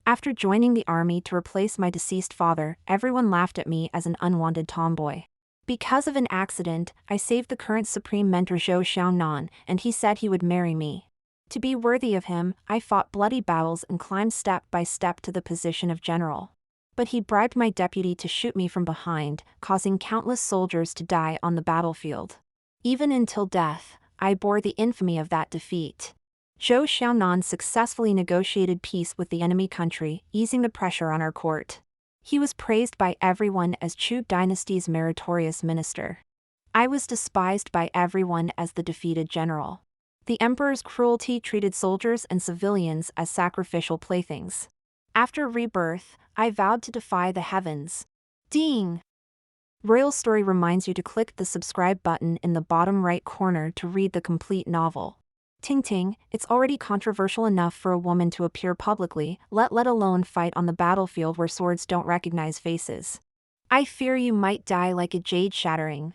After joining the army to replace my deceased father, everyone laughed at me as an unwanted tomboy. Because of an accident, I saved the current Supreme Mentor Zhou Xiangnan, and he said he would marry me. To be worthy of him, I fought bloody battles and climbed step by step to the position of general. But he bribed my deputy to shoot me from behind, causing countless soldiers to die on the battlefield. Even until death, I bore the infamy of that defeat. Zhou Xiangnan successfully negotiated peace with the enemy country, easing the pressure on our court. He was praised by everyone as Chu dynasty's meritorious minister. I was despised by everyone as the defeated general. The emperor's cruelty treated soldiers and civilians as sacrificial playthings. After rebirth, I vowed to defy the heavens. Ding! RoyalStory reminds you to click the subscribe button in the bottom right corner to read the complete novel. Ting ting, it's already controversial enough for a woman to appear publicly, let alone fight on the battlefield where swords don't recognize faces. I fear you might die like a jade shattering.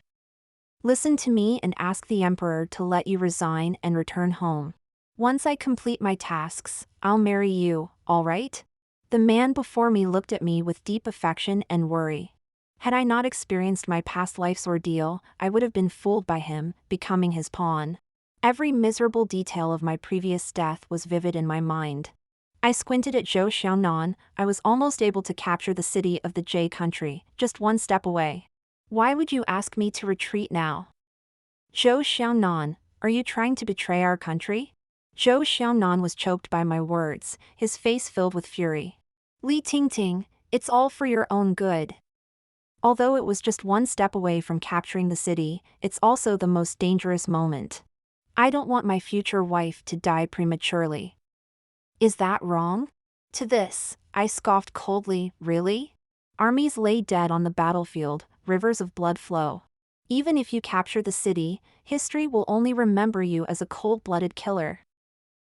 Listen to me and ask the emperor to let you resign and return home. Once I complete my tasks, I'll marry you, all right? The man before me looked at me with deep affection and worry. Had I not experienced my past life's ordeal, I would have been fooled by him, becoming his pawn. Every miserable detail of my previous death was vivid in my mind. I squinted at Zhou Xiangnan. I was almost able to capture the city of the Jade country, just one step away. Why would you ask me to retreat now? Zhou Xiangnan, are you trying to betray our country? Zhou Xiangnan was choked by my words, his face filled with fury. Li Tingting, it's all for your own good. Although it was just one step away from capturing the city, it's also the most dangerous moment. I don't want my future wife to die prematurely. Is that wrong? To this, I scoffed coldly, really? Armies lay dead on the battlefield, rivers of blood flow. Even if you capture the city, history will only remember you as a cold-blooded killer.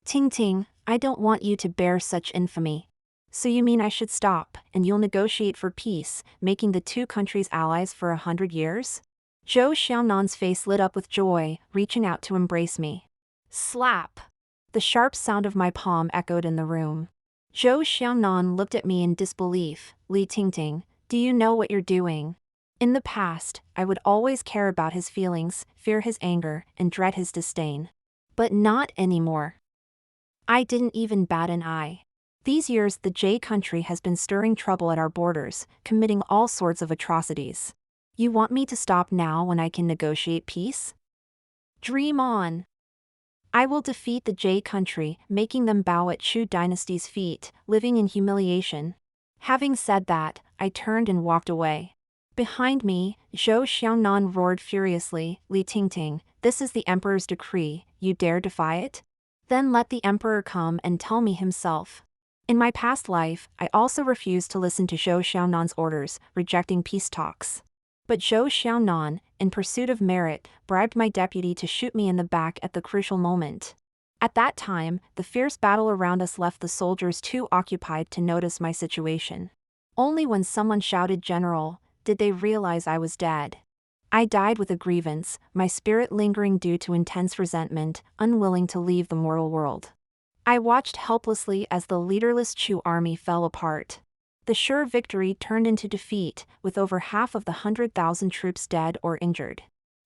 Ting Ting, I don't want you to bear such infamy. So you mean I should stop, and you'll negotiate for peace, making the two countries allies for 100 years? Zhou Xiangnan's face lit up with joy, reaching out to embrace me. Slap! The sharp sound of my palm echoed in the room. Zhou Xiangnan looked at me in disbelief. Li Tingting, do you know what you're doing? In the past, I would always care about his feelings, fear his anger, and dread his disdain. But not anymore. I didn't even bat an eye. These years the Jade country has been stirring trouble at our borders, committing all sorts of atrocities. You want me to stop now when I can negotiate peace? Dream on! I will defeat the Jade country, making them bow at Chu dynasty's feet, living in humiliation. Having said that, I turned and walked away. Behind me, Zhou Xiangnan roared furiously, Li Tingting, this is the emperor's decree, you dare defy it? Then let the emperor come and tell me himself. In my past life, I also refused to listen to Zhou Xiangnan's orders, rejecting peace talks. But Zhou Xiangnan, in pursuit of merit, bribed my deputy to shoot me in the back at the crucial moment. At that time, the fierce battle around us left the soldiers too occupied to notice my situation. Only when someone shouted "General," did they realize I was dead. I died with a grievance, my spirit lingering due to intense resentment, unwilling to leave the mortal world. I watched helplessly as the leaderless Chu army fell apart. The sure victory turned into defeat, with over half of the 100,000 troops dead or injured.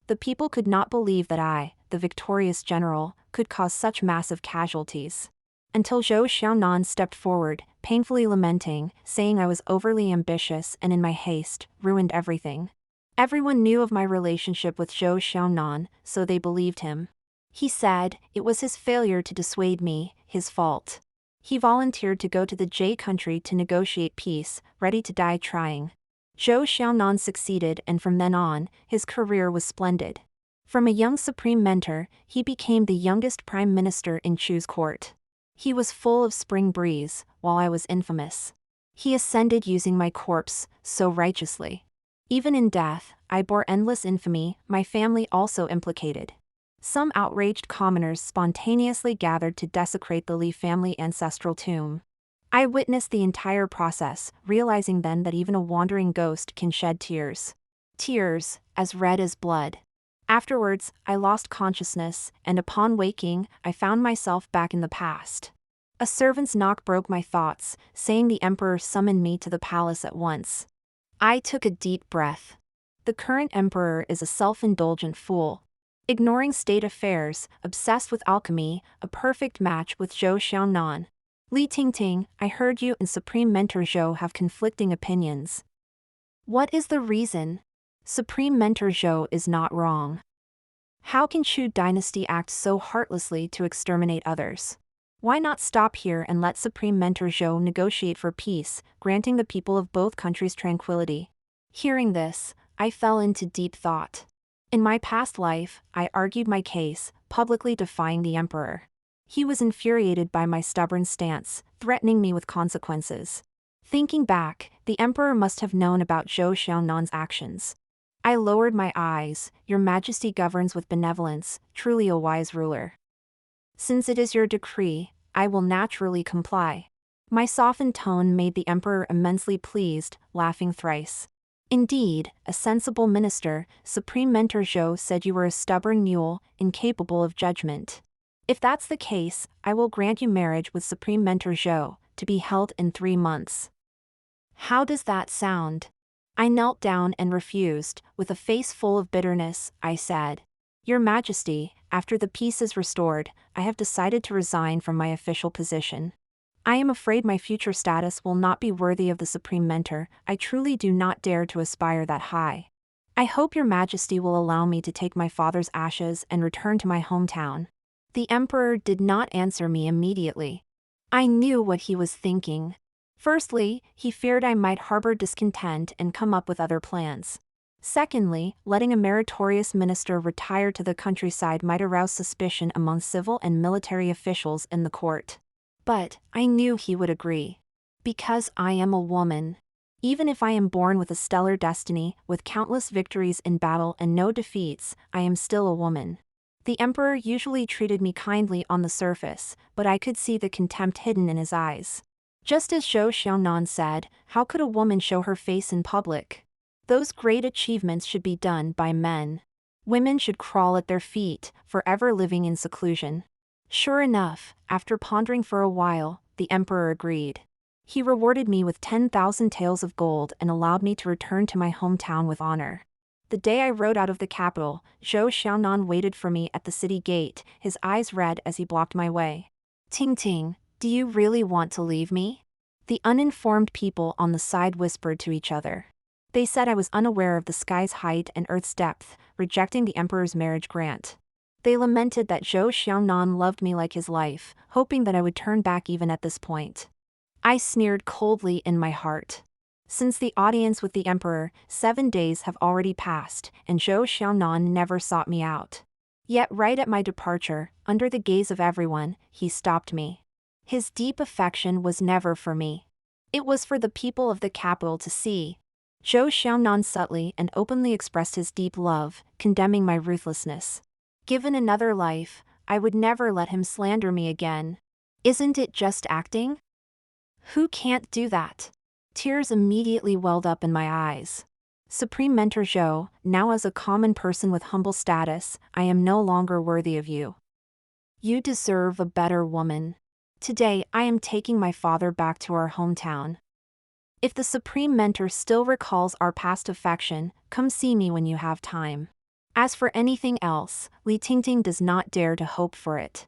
The people could not believe that I, the victorious general, could cause such massive casualties. Until Zhou Xiangnan stepped forward, painfully lamenting, saying I was overly ambitious and in my haste, ruined everything. Everyone knew of my relationship with Zhou Xiangnan, so they believed him. He said it was his failure to dissuade me, his fault. He volunteered to go to the Jade country to negotiate peace, ready to die trying. Zhou Xiangnan succeeded, and from then on, his career was splendid. From a young supreme mentor, he became the youngest prime minister in Chu's court. He was full of spring breeze, while I was infamous. He ascended using my corpse, so righteously. Even in death, I bore endless infamy, my family also implicated. Some outraged commoners spontaneously gathered to desecrate the Li family ancestral tomb. I witnessed the entire process, realizing then that even a wandering ghost can shed tears. Tears, as red as blood. Afterwards, I lost consciousness, and upon waking, I found myself back in the past. A servant's knock broke my thoughts, saying the emperor summoned me to the palace at once. I took a deep breath. The current emperor is a self-indulgent fool. Ignoring state affairs, obsessed with alchemy, a perfect match with Zhou Xiangnan. Li Tingting, I heard you and Supreme Mentor Zhou have conflicting opinions. What is the reason? Supreme Mentor Zhou is not wrong. How can Chu dynasty act so heartlessly to exterminate others? Why not stop here and let Supreme Mentor Zhou negotiate for peace, granting the people of both countries tranquility? Hearing this, I fell into deep thought. In my past life, I argued my case, publicly defying the emperor. He was infuriated by my stubborn stance, threatening me with consequences. Thinking back, the emperor must have known about Zhou Xiangnan's actions. I lowered my eyes. Your Majesty governs with benevolence, truly a wise ruler. Since it is your decree, I will naturally comply. My softened tone made the emperor immensely pleased, laughing thrice. Indeed, a sensible minister, Supreme Mentor Zhou said you were a stubborn mule, incapable of judgment. If that's the case, I will grant you marriage with Supreme Mentor Zhou, to be held in 3 months. How does that sound? I knelt down and refused. With a face full of bitterness, I said, Your Majesty, after the peace is restored, I have decided to resign from my official position. I am afraid my future status will not be worthy of the Supreme Mentor. I truly do not dare to aspire that high. I hope Your Majesty will allow me to take my father's ashes and return to my hometown. The emperor did not answer me immediately. I knew what he was thinking. Firstly, he feared I might harbor discontent and come up with other plans. Secondly, letting a meritorious minister retire to the countryside might arouse suspicion among civil and military officials in the court. But I knew he would agree. Because I am a woman. Even if I am born with a stellar destiny, with countless victories in battle and no defeats, I am still a woman. The emperor usually treated me kindly on the surface, but I could see the contempt hidden in his eyes. Just as Zhou Xiangnan said, how could a woman show her face in public? Those great achievements should be done by men. Women should crawl at their feet, forever living in seclusion. Sure enough, after pondering for a while, the emperor agreed. He rewarded me with 10,000 taels of gold and allowed me to return to my hometown with honor. The day I rode out of the capital, Zhou Xiangnan waited for me at the city gate, his eyes red as he blocked my way. Ting, do you really want to leave me? The uninformed people on the side whispered to each other. They said I was unaware of the sky's height and earth's depth, rejecting the emperor's marriage grant. They lamented that Zhou Xiangnan loved me like his life, hoping that I would turn back even at this point. I sneered coldly in my heart. Since the audience with the emperor, 7 days have already passed, and Zhou Xiangnan never sought me out. Yet right at my departure, under the gaze of everyone, he stopped me. His deep affection was never for me. It was for the people of the capital to see. Zhou Xiangnan subtly and openly expressed his deep love, condemning my ruthlessness. Given another life, I would never let him slander me again. Isn't it just acting? Who can't do that? Tears immediately welled up in my eyes. Supreme Mentor Zhou, now as a common person with humble status, I am no longer worthy of you. You deserve a better woman. Today I am taking my father back to our hometown. If the Supreme Mentor still recalls our past affection, come see me when you have time. As for anything else, Li Tingting does not dare to hope for it.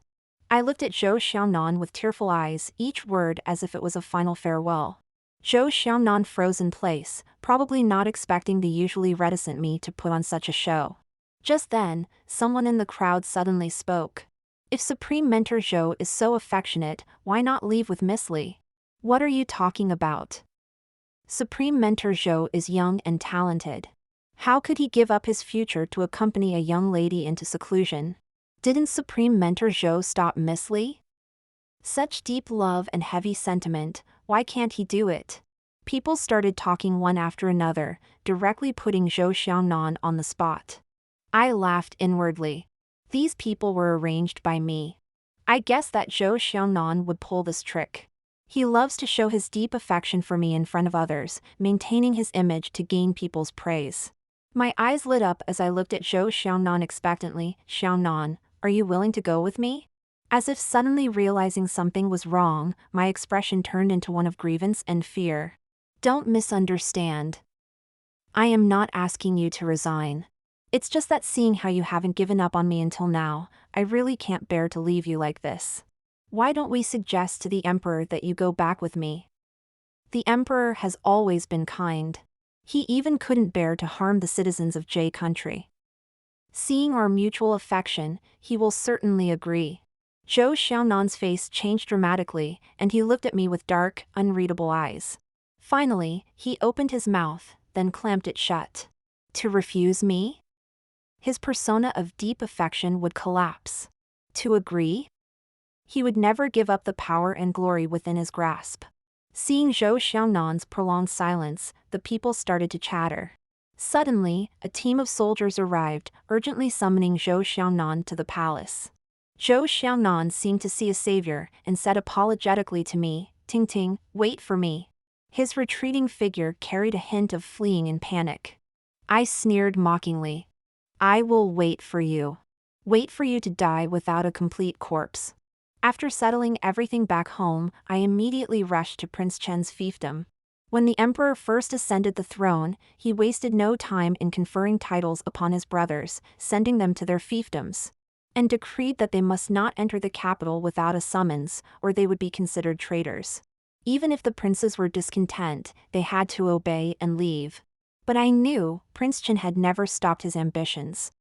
I looked at Zhou Xiangnan with tearful eyes, each word as if it was a final farewell. Zhou Xiangnan froze in place, probably not expecting the usually reticent me to put on such a show. Just then, someone in the crowd suddenly spoke. If Supreme Mentor Zhou is so affectionate, why not leave with Miss Li? What are you talking about? Supreme Mentor Zhou is young and talented. How could he give up his future to accompany a young lady into seclusion? Didn't Supreme Mentor Zhou stop Miss Li? Such deep love and heavy sentiment, why can't he do it? People started talking one after another, directly putting Zhou Xiangnan on the spot. I laughed inwardly. These people were arranged by me. I guessed that Zhou Xiangnan would pull this trick. He loves to show his deep affection for me in front of others, maintaining his image to gain people's praise. My eyes lit up as I looked at Zhou Xiangnan expectantly. Xiangnan, are you willing to go with me? As if suddenly realizing something was wrong, my expression turned into one of grievance and fear. Don't misunderstand. I am not asking you to resign. It's just that seeing how you haven't given up on me until now, I really can't bear to leave you like this. Why don't we suggest to the Emperor that you go back with me? The Emperor has always been kind. He even couldn't bear to harm the citizens of J country. Seeing our mutual affection, he will certainly agree. Zhou Xiangnan's face changed dramatically, and he looked at me with dark, unreadable eyes. Finally, he opened his mouth, then clamped it shut. To refuse me? His persona of deep affection would collapse. To agree? He would never give up the power and glory within his grasp. Seeing Zhou Xiangnan's prolonged silence, the people started to chatter. Suddenly, a team of soldiers arrived, urgently summoning Zhou Xiangnan to the palace. Zhou Xiangnan seemed to see a savior and said apologetically to me, "Ting Ting, wait for me." His retreating figure carried a hint of fleeing in panic. I sneered mockingly. I will wait for you. Wait for you to die without a complete corpse. After settling everything back home, I immediately rushed to Prince Chen's fiefdom. When the emperor first ascended the throne, he wasted no time in conferring titles upon his brothers, sending them to their fiefdoms, and decreed that they must not enter the capital without a summons, or they would be considered traitors. Even if the princes were discontent, they had to obey and leave. But I knew Prince Chen had never stopped his ambitions.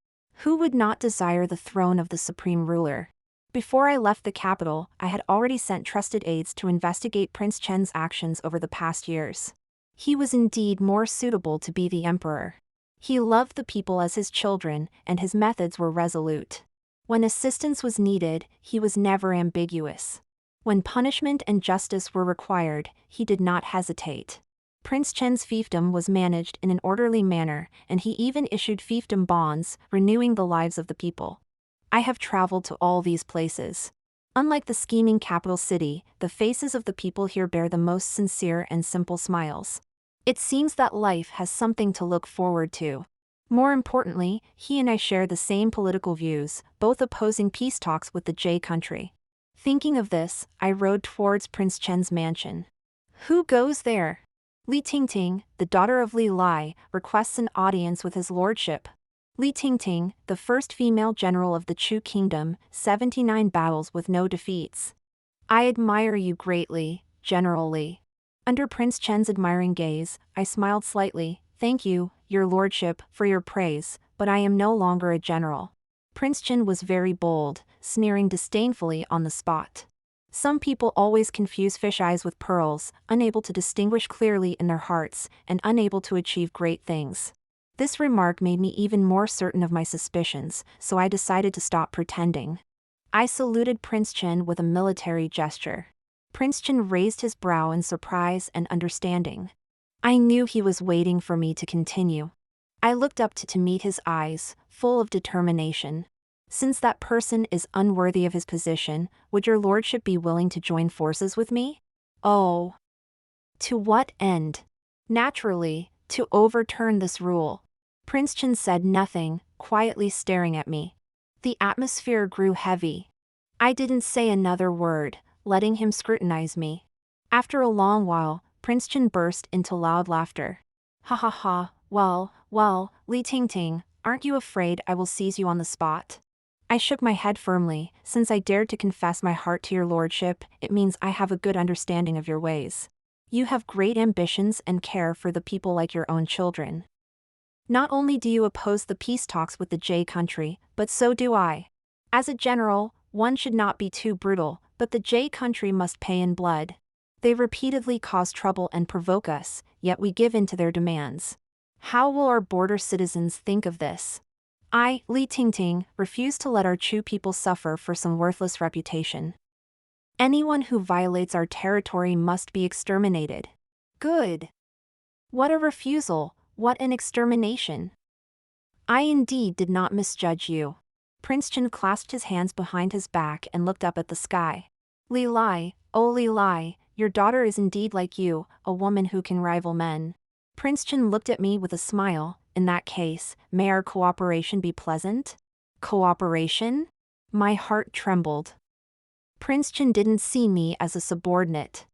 Who would not desire the throne of the supreme ruler? Before I left the capital, I had already sent trusted aides to investigate Prince Chen's actions over the past years. He was indeed more suitable to be the emperor. He loved the people as his children, and his methods were resolute. When assistance was needed, he was never ambiguous. When punishment and justice were required, he did not hesitate. Prince Chen's fiefdom was managed in an orderly manner, and he even issued fiefdom bonds, renewing the lives of the people. I have traveled to all these places. Unlike the scheming capital city, the faces of the people here bear the most sincere and simple smiles. It seems that life has something to look forward to. More importantly, he and I share the same political views, both opposing peace talks with the J country. Thinking of this, I rode towards Prince Chen's mansion. Who goes there? Li Tingting, the daughter of Li Lai, requests an audience with his lordship. Li Tingting, the first female general of the Chu kingdom, 79 battles with no defeats. I admire you greatly, General Li. Under Prince Chen's admiring gaze, I smiled slightly. Thank you, your lordship, for your praise, but I am no longer a general. Prince Chen was very bold, sneering disdainfully on the spot. Some people always confuse fish eyes with pearls, unable to distinguish clearly in their hearts, and unable to achieve great things. This remark made me even more certain of my suspicions, so I decided to stop pretending. I saluted Prince Chen with a military gesture. Prince Chen raised his brow in surprise and understanding. I knew he was waiting for me to continue. I looked up to meet his eyes, full of determination. Since that person is unworthy of his position, would your lordship be willing to join forces with me? Oh. To what end? Naturally, to overturn this rule. Prince Chen said nothing, quietly staring at me. The atmosphere grew heavy. I didn't say another word, letting him scrutinize me. After a long while, Prince Chen burst into loud laughter. Ha ha ha, well, Li Tingting, aren't you afraid I will seize you on the spot? I shook my head firmly. Since I dared to confess my heart to your lordship, it means I have a good understanding of your ways. You have great ambitions and care for the people like your own children. Not only do you oppose the peace talks with the J country, but so do I. As a general, one should not be too brutal, but the J country must pay in blood. They repeatedly cause trouble and provoke us, yet we give in to their demands. How will our border citizens think of this? I, Li Tingting, refuse to let our Chu people suffer for some worthless reputation. Anyone who violates our territory must be exterminated. Good. What a refusal, what an extermination. I indeed did not misjudge you. Prince Chen clasped his hands behind his back and looked up at the sky. Li Lai, oh Li Lai, your daughter is indeed like you, a woman who can rival men. Prince Chen looked at me with a smile. In that case, may our cooperation be pleasant? Cooperation? My heart trembled. Prince Chen didn't see me as a subordinate.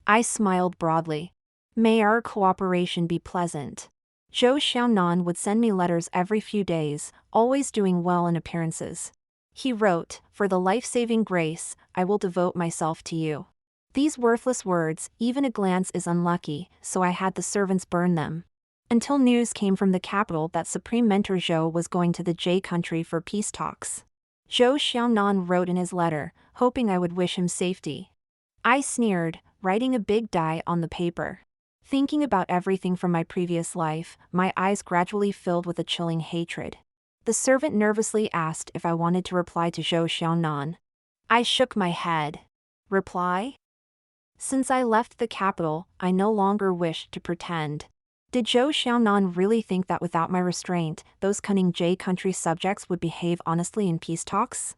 I smiled broadly. May our cooperation be pleasant. Zhou Xiangnan would send me letters every few days, always doing well in appearances. He wrote, "For the life-saving grace, I will devote myself to you." These worthless words, even a glance is unlucky, so I had the servants burn them. Until news came from the capital that Supreme Mentor Zhou was going to the J country for peace talks. Zhou Xiangnan wrote in his letter, hoping I would wish him safety. I sneered, writing a big die on the paper. Thinking about everything from my previous life, my eyes gradually filled with a chilling hatred. The servant nervously asked if I wanted to reply to Zhou Xiangnan. I shook my head. Reply? Since I left the capital, I no longer wished to pretend. Did Zhou Xiangnan really think that without my restraint, those cunning J country subjects would behave honestly in peace talks?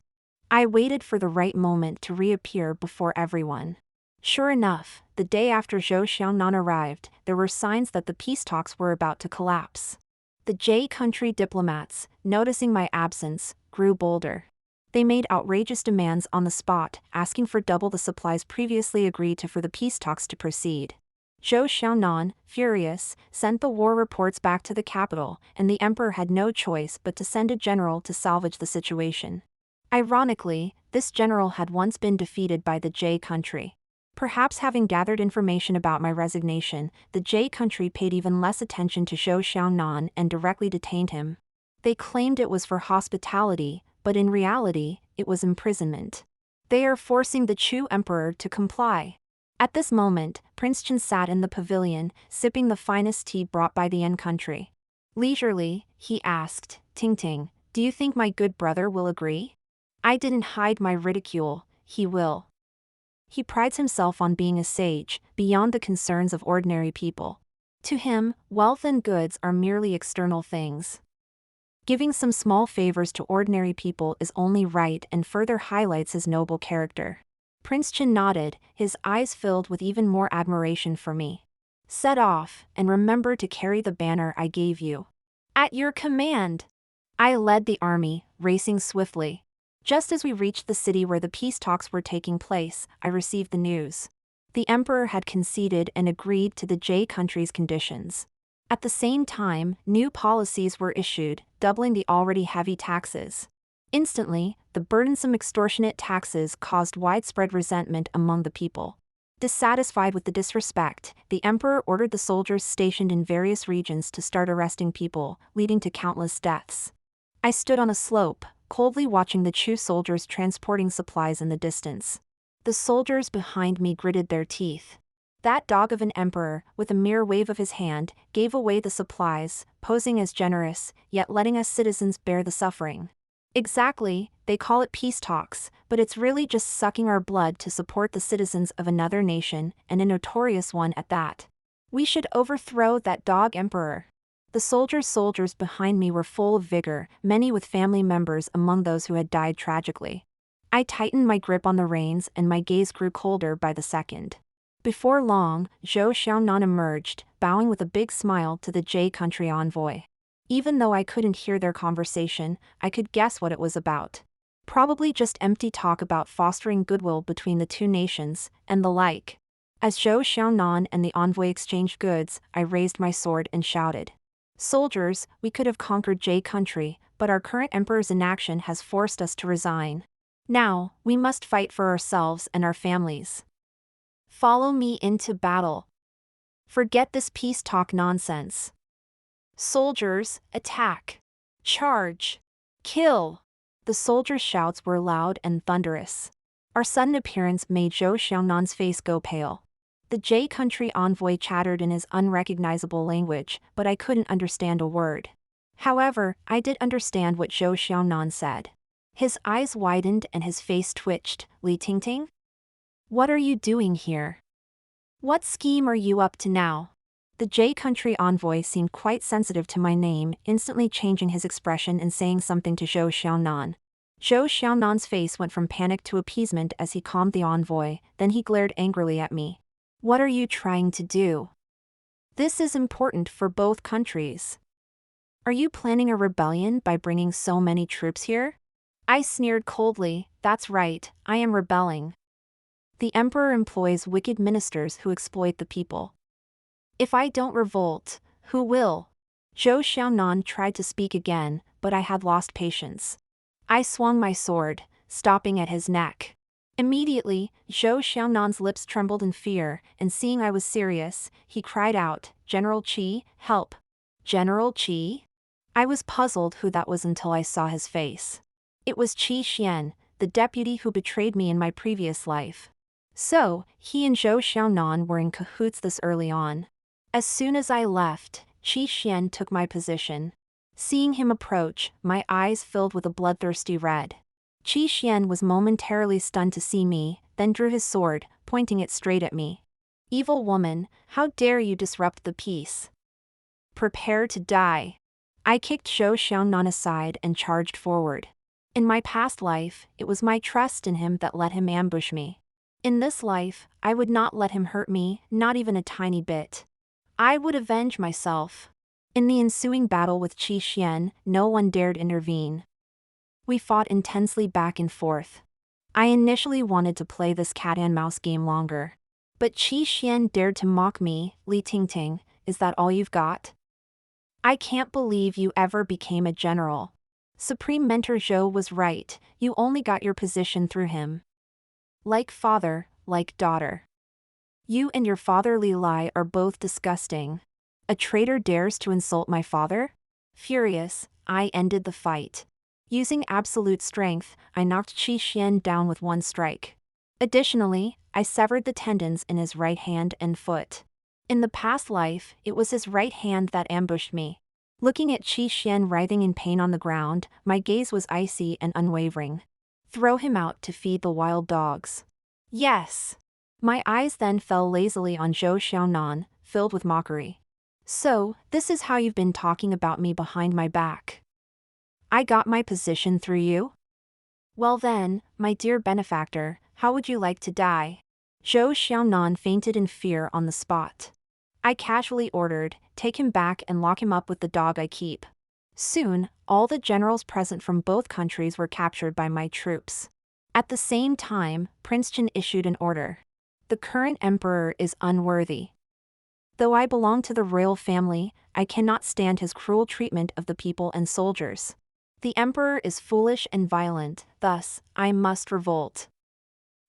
I waited for the right moment to reappear before everyone. Sure enough, the day after Zhou Xiangnan arrived, there were signs that the peace talks were about to collapse. The J country diplomats, noticing my absence, grew bolder. They made outrageous demands on the spot, asking for double the supplies previously agreed to for the peace talks to proceed. Zhou Xiangnan, furious, sent the war reports back to the capital, and the emperor had no choice but to send a general to salvage the situation. Ironically, this general had once been defeated by the J country. Perhaps having gathered information about my resignation, the J country paid even less attention to Zhou Xiangnan and directly detained him. They claimed it was for hospitality, but in reality, it was imprisonment. They are forcing the Chu emperor to comply. At this moment, Prince Chen sat in the pavilion, sipping the finest tea brought by the N country. Leisurely, he asked, "Ting Ting, do you think my good brother will agree?" I didn't hide my ridicule. He will. He prides himself on being a sage, beyond the concerns of ordinary people. To him, wealth and goods are merely external things. Giving some small favors to ordinary people is only right and further highlights his noble character. Prince Chen nodded, his eyes filled with even more admiration for me. Set off, and remember to carry the banner I gave you. At your command. I led the army, racing swiftly. Just as we reached the city where the peace talks were taking place, I received the news. The emperor had conceded and agreed to the J country's conditions. At the same time, new policies were issued, doubling the already heavy taxes. Instantly, the burdensome extortionate taxes caused widespread resentment among the people. Dissatisfied with the disrespect, the emperor ordered the soldiers stationed in various regions to start arresting people, leading to countless deaths. I stood on a slope, coldly watching the Chu soldiers transporting supplies in the distance. The soldiers behind me gritted their teeth. That dog of an emperor, with a mere wave of his hand, gave away the supplies, posing as generous, yet letting us citizens bear the suffering. Exactly, they call it peace talks, but it's really just sucking our blood to support the citizens of another nation, and a notorious one at that. We should overthrow that dog emperor. The soldiers behind me were full of vigor, many with family members among those who had died tragically. I tightened my grip on the reins and my gaze grew colder by the second. Before long, Zhou Xiangnan emerged, bowing with a big smile to the J country envoy. Even though I couldn't hear their conversation, I could guess what it was about. Probably just empty talk about fostering goodwill between the two nations, and the like. As Zhou Xiangnan and the envoy exchanged goods, I raised my sword and shouted. Soldiers, we could have conquered J country, but our current emperor's inaction has forced us to resign. Now, we must fight for ourselves and our families. Follow me into battle. Forget this peace talk nonsense. Soldiers, attack. Charge. Kill. The soldiers' shouts were loud and thunderous. Our sudden appearance made Zhou Xiangnan's face go pale. The J country envoy chattered in his unrecognizable language, but I couldn't understand a word. However, I did understand what Zhou Xiangnan said. His eyes widened and his face twitched. Li Tingting? What are you doing here? What scheme are you up to now? The J country envoy seemed quite sensitive to my name, instantly changing his expression and saying something to Zhou Xiangnan. Zhou Xiangnan's face went from panic to appeasement as he calmed the envoy, then he glared angrily at me. What are you trying to do? This is important for both countries. Are you planning a rebellion by bringing so many troops here? I sneered coldly. That's right, I am rebelling. The emperor employs wicked ministers who exploit the people. If I don't revolt, who will? Zhou Xiangnan tried to speak again, but I had lost patience. I swung my sword, stopping at his neck. Immediately, Zhou Xiangnan's lips trembled in fear, and seeing I was serious, he cried out, "General Qi, help!" General Qi? I was puzzled who that was until I saw his face. It was Qi Xian, the deputy who betrayed me in my previous life. So, he and Zhou Xiangnan were in cahoots this early on. As soon as I left, Qi Xian took my position. Seeing him approach, my eyes filled with a bloodthirsty red. Qi Xian was momentarily stunned to see me, then drew his sword, pointing it straight at me. "Evil woman, how dare you disrupt the peace? Prepare to die." I kicked Zhou Xiangnan aside and charged forward. In my past life, it was my trust in him that let him ambush me. In this life, I would not let him hurt me, not even a tiny bit. I would avenge myself. In the ensuing battle with Qi Xian, no one dared intervene. We fought intensely back and forth. I initially wanted to play this cat-and-mouse game longer. But Qi Xian dared to mock me. "Li Tingting, is that all you've got? I can't believe you ever became a general. Supreme Mentor Zhou was right, you only got your position through him. Like father, like daughter. You and your fatherly lie are both disgusting. A traitor dares to insult my father?" Furious, I ended the fight. Using absolute strength, I knocked Qi Xian down with one strike. Additionally, I severed the tendons in his right hand and foot. In the past life, it was his right hand that ambushed me. Looking at Qi Xian writhing in pain on the ground, my gaze was icy and unwavering. "Throw him out to feed the wild dogs." Yes. My eyes then fell lazily on Zhou Xiangnan, filled with mockery. "So, this is how you've been talking about me behind my back. I got my position through you? Well then, my dear benefactor, how would you like to die?" Zhou Xiangnan fainted in fear on the spot. I casually ordered, "Take him back and lock him up with the dog I keep." Soon, all the generals present from both countries were captured by my troops. At the same time, Prince Chen issued an order. "The current emperor is unworthy. Though I belong to the royal family, I cannot stand his cruel treatment of the people and soldiers. The emperor is foolish and violent, thus, I must revolt.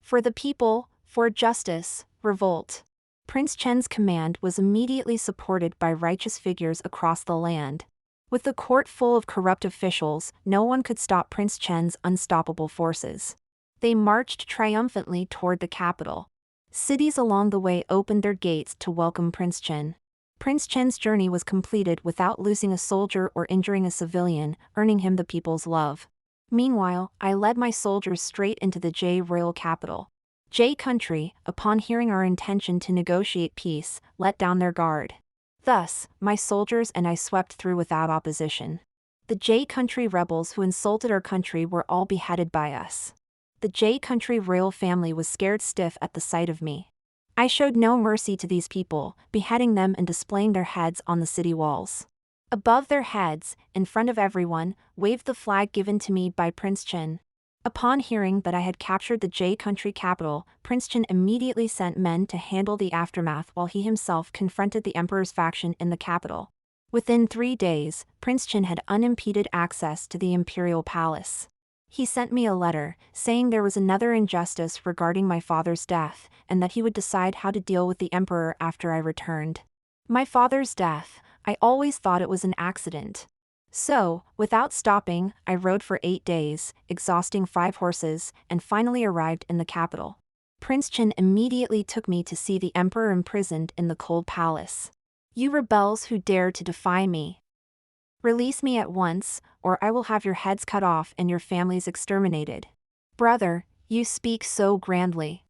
For the people, for justice, revolt." Prince Chen's command was immediately supported by righteous figures across the land. With the court full of corrupt officials, no one could stop Prince Chen's unstoppable forces. They marched triumphantly toward the capital. Cities along the way opened their gates to welcome Prince Chen. Prince Chen's journey was completed without losing a soldier or injuring a civilian, earning him the people's love. Meanwhile, I led my soldiers straight into the Jade royal capital. Jade country, upon hearing our intention to negotiate peace, let down their guard. Thus, my soldiers and I swept through without opposition. The Jade country rebels who insulted our country were all beheaded by us. The Jade country royal family was scared stiff at the sight of me. I showed no mercy to these people, beheading them and displaying their heads on the city walls. Above their heads, in front of everyone, waved the flag given to me by Prince Chen. Upon hearing that I had captured the Jade country capital, Prince Chen immediately sent men to handle the aftermath while he himself confronted the emperor's faction in the capital. Within 3 days, Prince Chen had unimpeded access to the imperial palace. He sent me a letter, saying there was another injustice regarding my father's death, and that he would decide how to deal with the emperor after I returned. My father's death, I always thought it was an accident. So, without stopping, I rode for 8 days, exhausting 5 horses, and finally arrived in the capital. Prince Chen immediately took me to see the emperor imprisoned in the cold palace. "You rebels who dare to defy me. Release me at once, or I will have your heads cut off and your families exterminated." "Brother, you speak so grandly.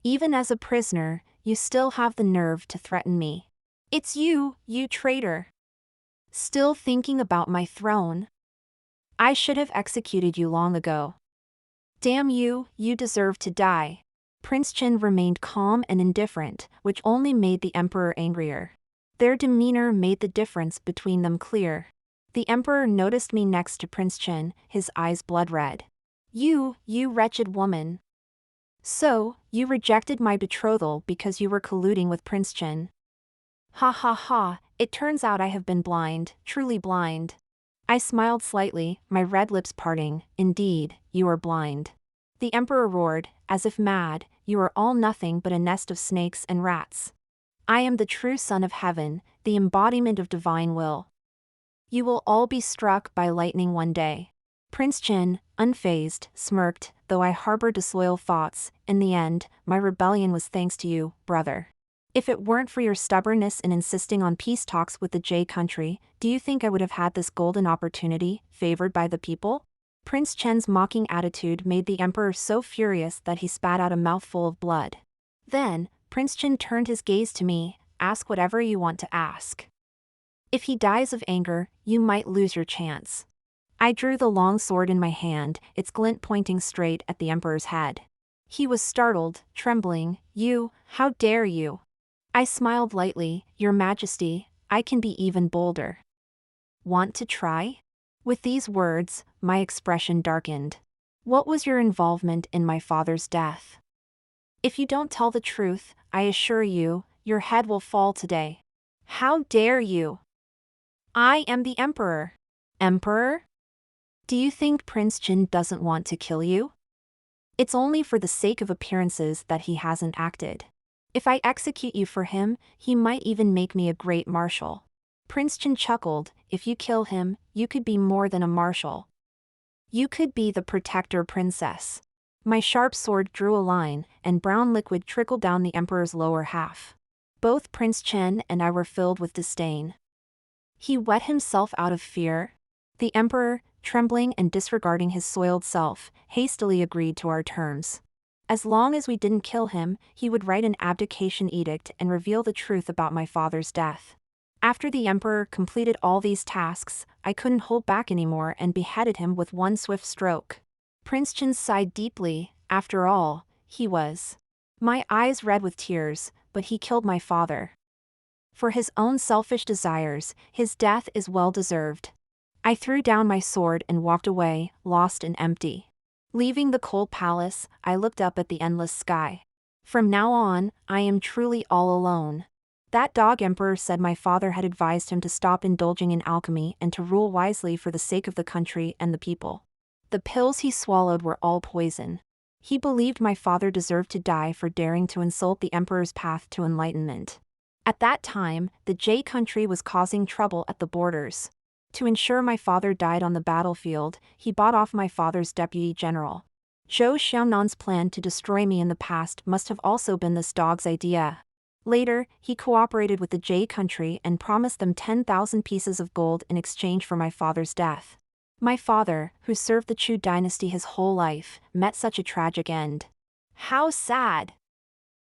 Even as a prisoner, you still have the nerve to threaten me. It's you, you traitor. Still thinking about my throne? I should have executed you long ago. Damn you, you deserve to die." Prince Chen remained calm and indifferent, which only made the emperor angrier. Their demeanor made the difference between them clear. The emperor noticed me next to Prince Chen, his eyes blood red. You wretched woman. So, you rejected my betrothal because you were colluding with Prince Chen. Ha ha ha, it turns out I have been blind, truly blind. I smiled slightly, my red lips parting. Indeed, you are blind. The emperor roared, as if mad, you are all nothing but a nest of snakes and rats. I am the true son of heaven, the embodiment of divine will. You will all be struck by lightning one day. Prince Chen, unfazed, smirked, though I harbored disloyal thoughts. In the end, my rebellion was thanks to you, brother. If it weren't for your stubbornness in insisting on peace talks with the Jade country, do you think I would have had this golden opportunity, favored by the people? Prince Chen's mocking attitude made the emperor so furious that he spat out a mouthful of blood. Then, Prince Chen turned his gaze to me. Ask whatever you want to ask. If he dies of anger, you might lose your chance. I drew the long sword in my hand, its glint pointing straight at the emperor's head. He was startled, trembling. You, how dare you? I smiled lightly. Your Majesty, I can be even bolder. Want to try? With these words, my expression darkened. What was your involvement in my father's death? If you don't tell the truth, I assure you, your head will fall today. How dare you? I am the emperor. Emperor? Do you think Prince Chen doesn't want to kill you? It's only for the sake of appearances that he hasn't acted. If I execute you for him, he might even make me a great marshal. Prince Chen chuckled. If you kill him, you could be more than a marshal. You could be the protector princess. My sharp sword drew a line, and brown liquid trickled down the emperor's lower half. Both Prince Chen and I were filled with disdain. He wet himself out of fear? The emperor, trembling and disregarding his soiled self, hastily agreed to our terms. As long as we didn't kill him, he would write an abdication edict and reveal the truth about my father's death. After the emperor completed all these tasks, I couldn't hold back anymore and beheaded him with one swift stroke. Prince Chen sighed deeply. After all, he was. My eyes red with tears, but he killed my father. For his own selfish desires, his death is well deserved. I threw down my sword and walked away, lost and empty. Leaving the cold palace, I looked up at the endless sky. From now on, I am truly all alone. That dog emperor said my father had advised him to stop indulging in alchemy and to rule wisely for the sake of the country and the people. The pills he swallowed were all poison. He believed my father deserved to die for daring to insult the emperor's path to enlightenment. At that time, the Jade country was causing trouble at the borders. To ensure my father died on the battlefield, he bought off my father's deputy general. Zhou Xiangnan's plan to destroy me in the past must have also been this dog's idea. Later, he cooperated with the Jade country and promised them 10,000 pieces of gold in exchange for my father's death. My father, who served the Chu dynasty his whole life, met such a tragic end. How sad!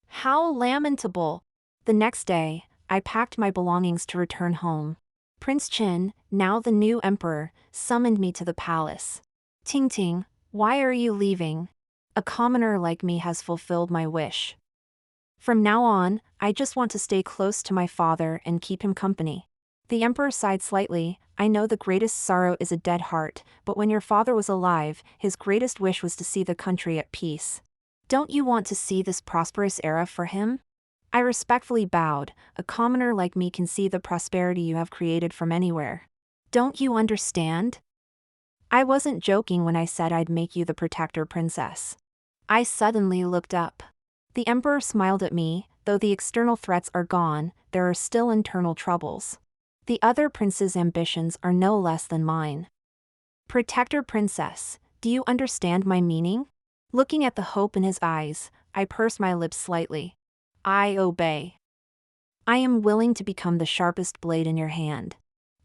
How lamentable! The next day, I packed my belongings to return home. Prince Chen, now the new emperor, summoned me to the palace. Ting Ting, why are you leaving? A commoner like me has fulfilled my wish. From now on, I just want to stay close to my father and keep him company. The emperor sighed slightly. I know the greatest sorrow is a dead heart, but when your father was alive, his greatest wish was to see the country at peace. Don't you want to see this prosperous era for him? I respectfully bowed. A commoner like me can see the prosperity you have created from anywhere. Don't you understand? I wasn't joking when I said I'd make you the protector princess. I suddenly looked up. The emperor smiled at me. Though the external threats are gone, there are still internal troubles. The other prince's ambitions are no less than mine. Protector princess, do you understand my meaning? Looking at the hope in his eyes, I pursed my lips slightly. I obey. I am willing to become the sharpest blade in your hand.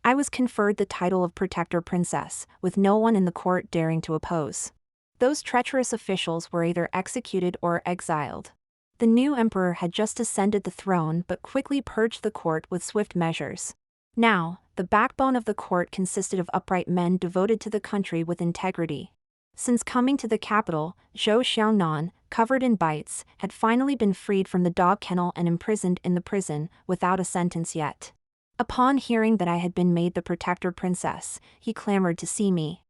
I was conferred the title of Protector Princess, with no one in the court daring to oppose. Those treacherous officials were either executed or exiled. The new emperor had just ascended the throne but quickly purged the court with swift measures. Now, the backbone of the court consisted of upright men devoted to the country with integrity. Since coming to the capital, Zhou Xiangnan, covered in bites, had finally been freed from the dog kennel and imprisoned in the prison, without a sentence yet. Upon hearing that I had been made the protector princess, he clamored to see me.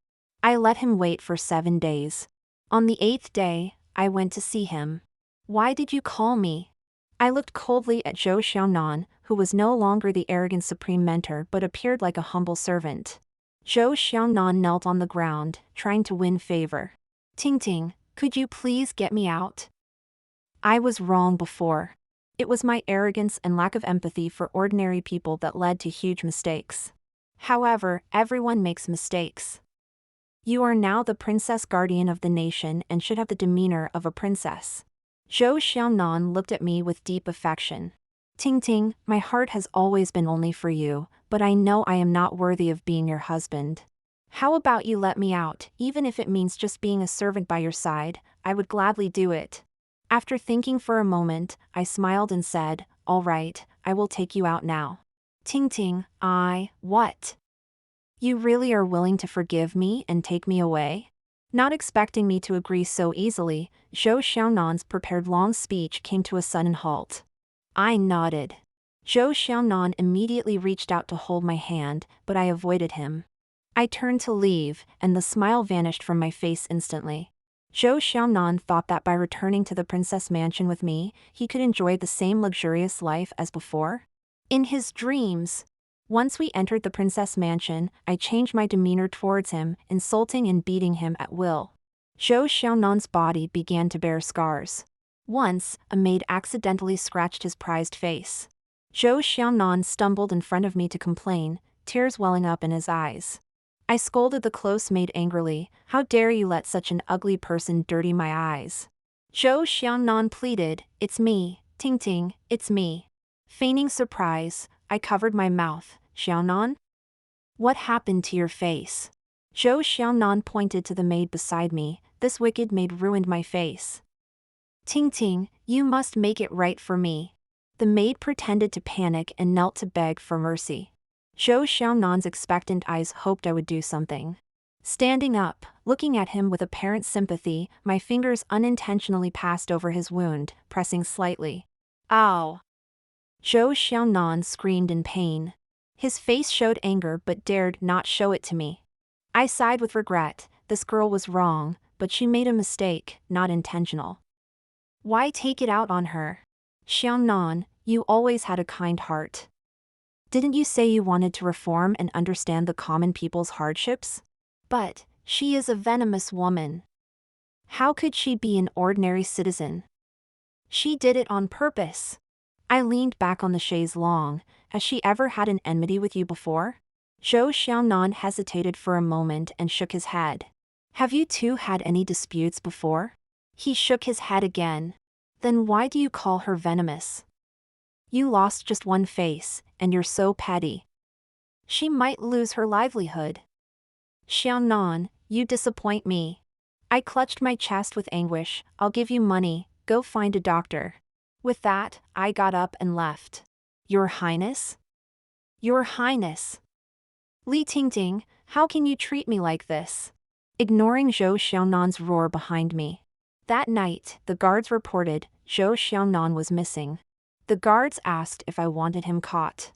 I let him wait for 7 days. On the 8th day, I went to see him. Why did you call me? I looked coldly at Zhou Xiangnan, who was no longer the arrogant Supreme Mentor but appeared like a humble servant. Zhou Xiangnan knelt on the ground, trying to win favor. Ting, could you please get me out? I was wrong before. It was my arrogance and lack of empathy for ordinary people that led to huge mistakes. However, everyone makes mistakes. You are now the princess guardian of the nation and should have the demeanor of a princess. Zhou Xiangnan looked at me with deep affection. Ting, my heart has always been only for you, but I know I am not worthy of being your husband. How about you let me out, even if it means just being a servant by your side? I would gladly do it. After thinking for a moment, I smiled and said, all right, I will take you out now. Ting, what? You really are willing to forgive me and take me away? Not expecting me to agree so easily, Zhou Xiangnan's prepared long speech came to a sudden halt. I nodded. Zhou Xiangnan immediately reached out to hold my hand, but I avoided him. I turned to leave, and the smile vanished from my face instantly. Zhou Xiangnan thought that by returning to the princess mansion with me, he could enjoy the same luxurious life as before? In his dreams. Once we entered the princess mansion, I changed my demeanor towards him, insulting and beating him at will. Zhou Xiangnan's body began to bear scars. Once, a maid accidentally scratched his prized face. Zhou Xiangnan stumbled in front of me to complain, tears welling up in his eyes. I scolded the close maid angrily, how dare you let such an ugly person dirty my eyes? Zhou Xiangnan pleaded, it's me, Ting, it's me. Feigning surprise, I covered my mouth. Xiangnan? What happened to your face? Zhou Xiangnan pointed to the maid beside me, this wicked maid ruined my face. Ting, you must make it right for me. The maid pretended to panic and knelt to beg for mercy. Zhou Xiangnan's expectant eyes hoped I would do something. Standing up, looking at him with apparent sympathy, my fingers unintentionally passed over his wound, pressing slightly. Ow! Zhou Xiangnan screamed in pain. His face showed anger but dared not show it to me. I sighed with regret, this girl was wrong, but she made a mistake, not intentional. Why take it out on her? Xiangnan, you always had a kind heart. Didn't you say you wanted to reform and understand the common people's hardships? But, she is a venomous woman. How could she be an ordinary citizen? She did it on purpose. I leaned back on the chaise longue. Has she ever had an enmity with you before? Zhou Xiangnan hesitated for a moment and shook his head. Have you two had any disputes before? He shook his head again. Then why do you call her venomous? You lost just one face, and you're so petty. She might lose her livelihood. Xiangnan, you disappoint me. I clutched my chest with anguish. I'll give you money, go find a doctor. With that, I got up and left. Your Highness? Your Highness. Li Ting, how can you treat me like this? Ignoring Zhou Xiangnan's roar behind me. That night, the guards reported, Zhou Xiangnan was missing. The guards asked if I wanted him caught.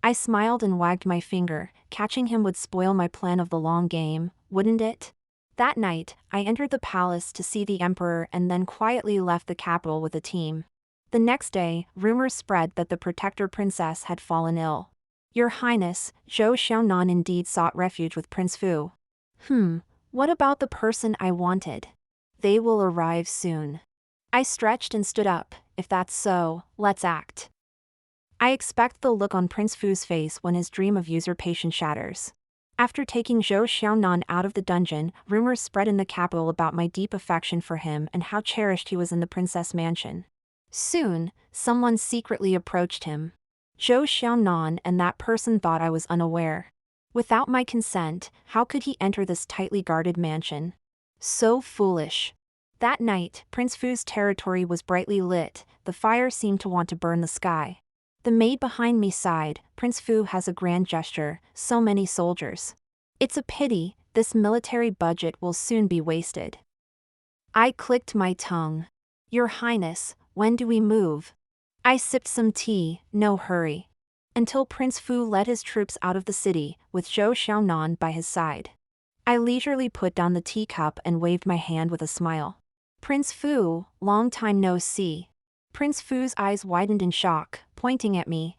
I smiled and wagged my finger, catching him would spoil my plan of the long game, wouldn't it? That night, I entered the palace to see the emperor and then quietly left the capital with a team. The next day, rumors spread that the protector princess had fallen ill. Your Highness, Zhou Xiangnan indeed sought refuge with Prince Fu. What about the person I wanted? They will arrive soon. I stretched and stood up. If that's so, let's act. I expect the look on Prince Fu's face when his dream of usurpation shatters. After taking Zhou Xiangnan out of the dungeon, rumors spread in the capital about my deep affection for him and how cherished he was in the princess mansion. Soon, someone secretly approached him. Zhou Xiangnan, and that person thought I was unaware. Without my consent, how could he enter this tightly guarded mansion? So foolish. That night, Prince Fu's territory was brightly lit, the fire seemed to want to burn the sky. The maid behind me sighed, Prince Fu has a grand gesture, so many soldiers. It's a pity, this military budget will soon be wasted. I clicked my tongue. Your Highness, when do we move? I sipped some tea, no hurry. Until Prince Fu led his troops out of the city, with Zhou Xiangnan by his side. I leisurely put down the teacup and waved my hand with a smile. Prince Fu, long time no see. Prince Fu's eyes widened in shock, pointing at me.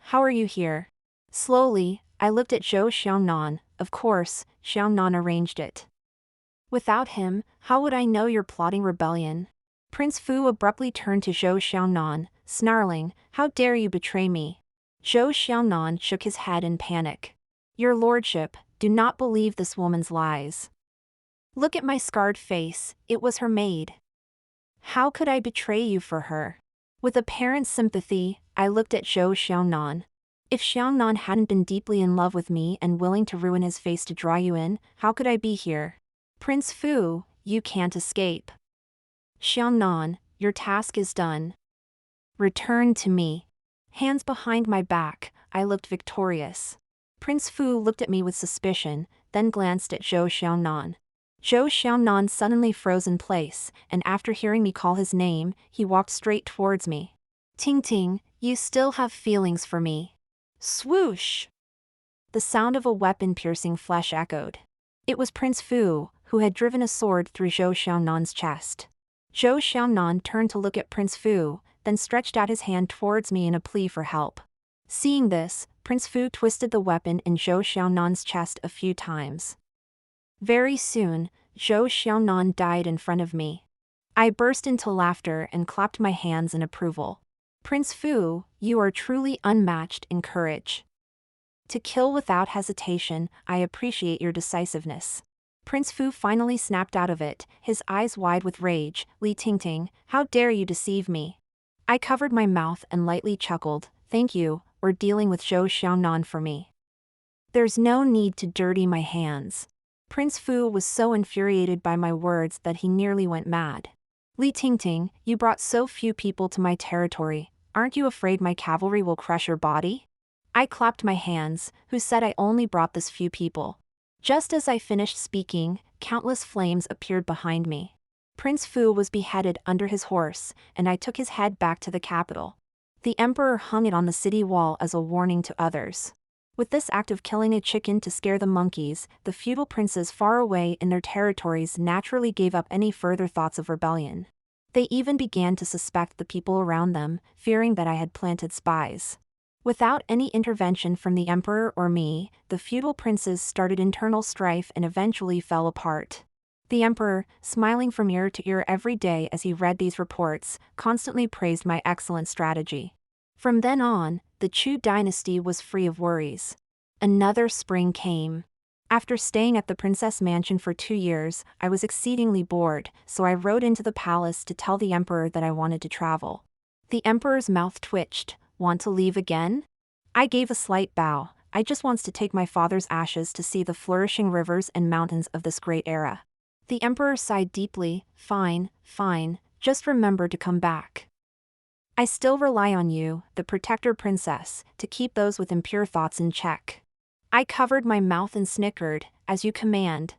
How are you here? Slowly, I looked at Zhou Xiangnan. Of course, Xiangnan arranged it. Without him, how would I know you're plotting rebellion? Prince Fu abruptly turned to Zhou Xiangnan, snarling, "How dare you betray me?" Zhou Xiangnan shook his head in panic. "Your lordship, do not believe this woman's lies. Look at my scarred face, it was her maid. How could I betray you for her?" With apparent sympathy, I looked at Zhou Xiangnan. If Xiangnan hadn't been deeply in love with me and willing to ruin his face to draw you in, how could I be here? Prince Fu, you can't escape. Xiangnan, your task is done. Return to me. Hands behind my back, I looked victorious. Prince Fu looked at me with suspicion, then glanced at Zhou Xiangnan. Zhou Xiangnan suddenly froze in place, and after hearing me call his name, he walked straight towards me. "Ting Ting, you still have feelings for me." Swoosh! The sound of a weapon piercing flesh echoed. It was Prince Fu, who had driven a sword through Zhou Xiangnan's chest. Zhou Xiangnan turned to look at Prince Fu, then stretched out his hand towards me in a plea for help. Seeing this, Prince Fu twisted the weapon in Zhou Xiangnan's chest a few times. Very soon, Zhou Xiangnan died in front of me. I burst into laughter and clapped my hands in approval. Prince Fu, you are truly unmatched in courage. To kill without hesitation, I appreciate your decisiveness. Prince Fu finally snapped out of it, his eyes wide with rage. "Li Tingting, how dare you deceive me?" I covered my mouth and lightly chuckled. "Thank you, or dealing with Zhou Xiangnan for me. There's no need to dirty my hands." Prince Fu was so infuriated by my words that he nearly went mad. "Li Tingting, you brought so few people to my territory, aren't you afraid my cavalry will crush your body?" I clapped my hands. "Who said I only brought this few people?" Just as I finished speaking, countless flames appeared behind me. Prince Fu was beheaded under his horse, and I took his head back to the capital. The emperor hung it on the city wall as a warning to others. With this act of killing a chicken to scare the monkeys, the feudal princes far away in their territories naturally gave up any further thoughts of rebellion. They even began to suspect the people around them, fearing that I had planted spies. Without any intervention from the emperor or me, the feudal princes started internal strife and eventually fell apart. The emperor, smiling from ear to ear every day as he read these reports, constantly praised my excellent strategy. From then on, the Chu dynasty was free of worries. Another spring came. After staying at the princess mansion for 2 years, I was exceedingly bored, so I rode into the palace to tell the emperor that I wanted to travel. The emperor's mouth twitched. "Want to leave again?" I gave a slight bow. "I just wants to take my father's ashes to see the flourishing rivers and mountains of this great era." The emperor sighed deeply. Fine, just remember to come back. I still rely on you, the protector princess, to keep those with impure thoughts in check." I covered my mouth and snickered. "As you command."